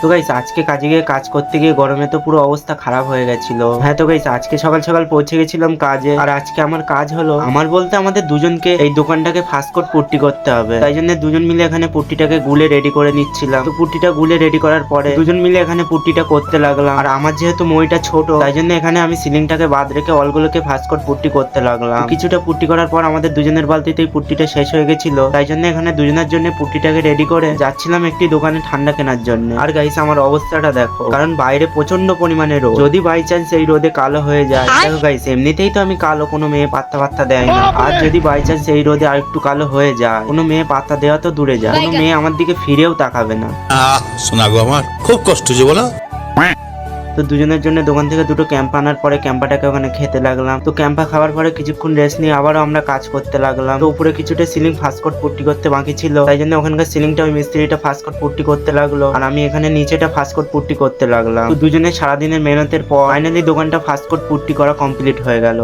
তো গাইস আজকে কাজে গিয়ে কাজ করতে গিয়ে গরমে তো পুরো অবস্থা খারাপ হয়ে গেছিল। হ্যাঁ তো গাইস আজকে সকাল সকাল পৌঁছে গেছিলাম কাজে। আর আজকে আমার কাজ হলো আমার বলতে আমাদের দুজনকে এই দোকানটাকে ফাস্টফুড পুট্টি করতে হবে। তাই জন্য দুজন মিলে এখানে পুট্টিটাকে গুলে রেডি করে নিচ্ছিলাম। তো পুট্টিটা গুলে রেডি করার পরে দুজন মিলে এখানে পুট্টিটা করতে লাগলাম। আর আমার যেহেতু মইটা ছোট তাই জন্য এখানে আমি সিলিংটাকে বাদ রেখে অলগুলোকে ফাস্টফুড পুট্টি করতে লাগলাম। কিছুটা পুট্টি করার পর আমাদের দুজনের বালতিতেই পুট্টিটা শেষ হয়ে গেছিল। তাই জন্য এখানে দুজনের জন্য পুট্টিটাকে রেডি করে যাচ্ছিলাম একটি দোকানে ঠান্ডা কেনার জন্য। আর গাইস আমার অবস্থাটা দেখো, কারণ বাইরে প্রচন্ড পরিমাণে রোদ। যদি বাই চান্স এই রোদে কালো হয়ে যায়, দেখো গাইস এমনিতেই তো আমি কালো, কোনো মেয়ে পাত্তা দেয় না। আর যদি বাই চান্স এই রোদে আর একটু কালো হয়ে যায়, কোনো মেয়ে পাত্তা দেওয়া তো দূরে যায়, কোনো মেয়ে আমার দিকে ফিরেও তাকাবে না। শোনা গো আমার খুব কষ্ট যে বলো। তো দুজনের জন্য দোকান থেকে দুটো ক্যাম্পা আনার পরে ক্যাম্পাটাকে ওখানে খেতে লাগলাম। তো ক্যাম্পা খাওয়ার পরে কিছুক্ষণ রেস্ট নিয়ে আবারও আমরা কাজ করতে লাগলাম। তো উপরে কিছুটা সিলিং ফাস্টকট পুট্টি করতে বাকি ছিল, তাই জন্য ওখানকার সিলিংটা ওই মিস্ত্রিটা ফাস্টকট পুট্টি করতে লাগলো আর আমি এখানে নিচেটা ফাস্টকট পুট্টি করতে লাগলাম। তো দুজনের সারাদিনের মেহনতের পর ফাইনালি দোকানটা ফাস্টকট পুট্টি করা কমপ্লিট হয়ে গেল।